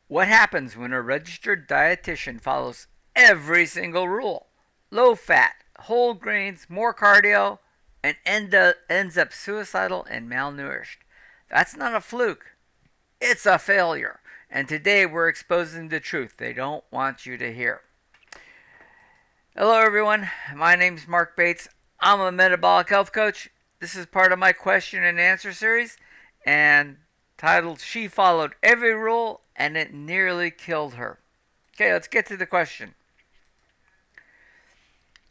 What happens when a registered dietitian follows every single rule? Low fat, whole grains, more cardio, and ends up suicidal and malnourished. That's not a fluke. It's a failure. And today we're exposing the truth they don't want you to hear. Hello, everyone. My name's Marc Bates. I'm a metabolic health coach. This is part of my question and answer series and titled She Followed Every Rule and It Nearly Killed Her. Okay, let's get to the question.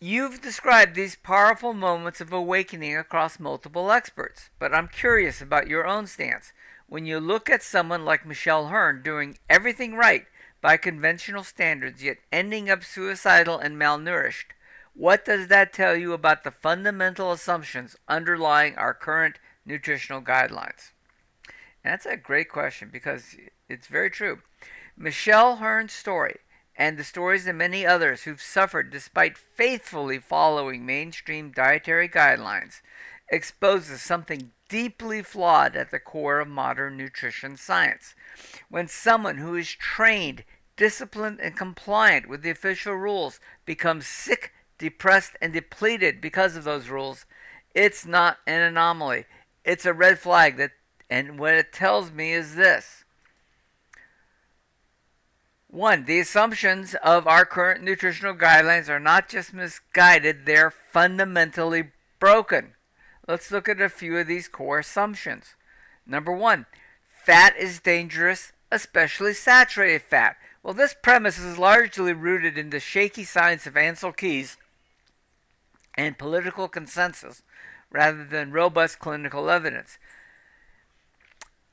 You've described these powerful moments of awakening across multiple experts, but I'm curious about your own stance. When you look at someone like Michelle Hurn doing everything right by conventional standards, yet ending up suicidal and malnourished, what does that tell you about the fundamental assumptions underlying our current nutritional guidelines? And that's a great question because it's very true. Michelle Hurn's story and the stories of many others who've suffered despite faithfully following mainstream dietary guidelines exposes something deeply flawed at the core of modern nutrition science. When someone who is trained, disciplined, and compliant with the official rules becomes sick, depressed, and depleted because of those rules, it's not an anomaly. It's a red flag that, and what it tells me is this. One, the assumptions of our current nutritional guidelines are not just misguided, they're fundamentally broken. Let's look at a few of these core assumptions. Number one, fat is dangerous, especially saturated fat. Well, this premise is largely rooted in the shaky science of Ansel Keys and political consensus rather than robust clinical evidence.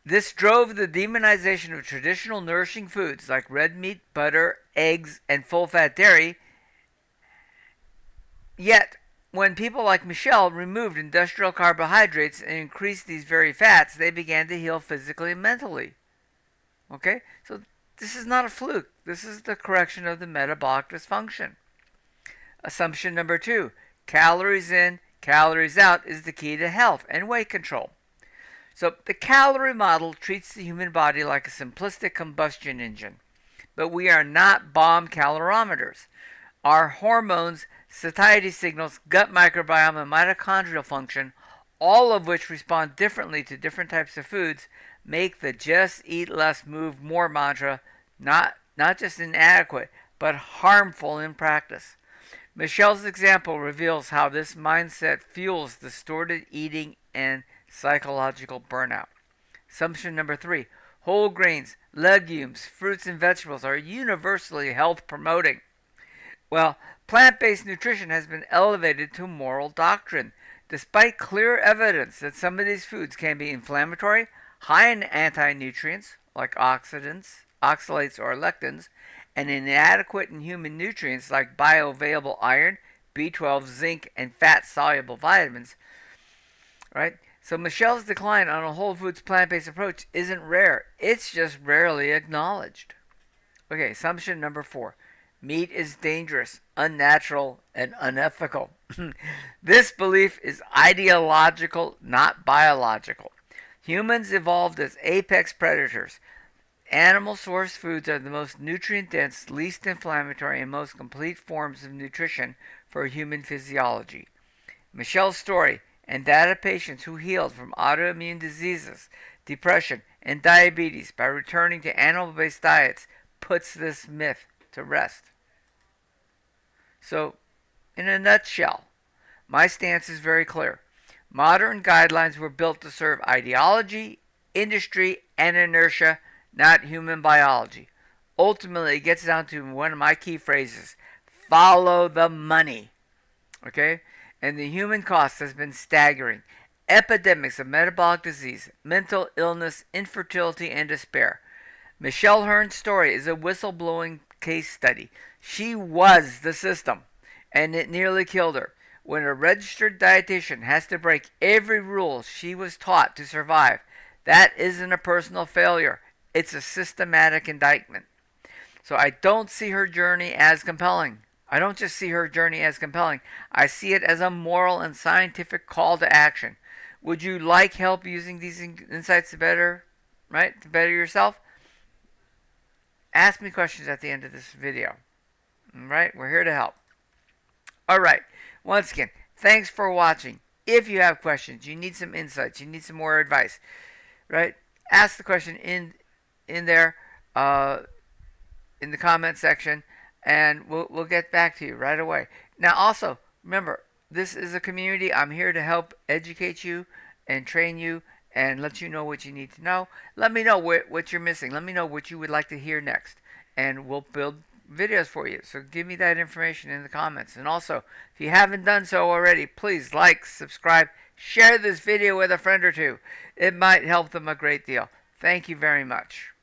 This drove the demonization of traditional nourishing foods like red meat, butter, eggs, and full-fat dairy. Yet, when people like Michelle removed industrial carbohydrates and increased these very fats, they began to heal physically and mentally. Okay? So this is not a fluke. This is the correction of the metabolic dysfunction. Assumption number two, calories in, calories out is the key to health and weight control. So the calorie model treats the human body like a simplistic combustion engine, but we are not bomb calorimeters. Our hormones, satiety signals, gut microbiome, and mitochondrial function, all of which respond differently to different types of foods, make the just eat less, move more mantra not just inadequate, but harmful in practice. Michelle's example reveals how this mindset fuels distorted eating and psychological burnout. Assumption number three, whole grains, legumes, fruits, and vegetables are universally health promoting. Well, plant-based nutrition has been elevated to moral doctrine, despite clear evidence that some of these foods can be inflammatory, high in anti-nutrients like oxidants, oxalates, or lectins, and inadequate in human nutrients like bioavailable iron, B12, zinc, and fat-soluble vitamins. Right? So Michelle's decline on a whole foods plant-based approach isn't rare. It's just rarely acknowledged. Okay, assumption number four. Meat is dangerous, unnatural, and unethical. This belief is ideological, not biological. Humans evolved as apex predators. Animal source foods are the most nutrient dense, least inflammatory, and most complete forms of nutrition for human physiology. Michelle's story and that of patients who healed from autoimmune diseases, depression, and diabetes by returning to animal-based diets puts this myth to rest. So, in a nutshell, my stance is very clear. Modern guidelines were built to serve ideology, industry, and inertia, not human biology. Ultimately, it gets down to one of my key phrases, follow the money. Okay? And the human cost has been staggering. Epidemics of metabolic disease, mental illness, infertility, and despair. Michelle Hurn's story is a whistleblowing case study. She was the system, and it nearly killed her. When a registered dietitian has to break every rule she was taught to survive, that isn't a personal failure. It's a systematic indictment. So I don't see her journey as compelling. I don't just see her journey as compelling. I see it as a moral and scientific call to action. Would you like help using these insights to better, right? To better yourself? ask me questions at the end of this video. All right, we're here to help. All right, once again, thanks for watching. If you have questions, you need some insights, you need some more advice, right? Ask the question in there, in the comment section, and we'll get back to you right away. Now, also remember, this is a community. I'm here to help educate you and train you and let you know what you need to know. Let me know what you're missing. Let me know what you would like to hear next, and we'll build videos for you. So give me that information in the comments. And also, if you haven't done so already, please like, subscribe, share this video with a friend or two. It might help them a great deal. Thank you very much.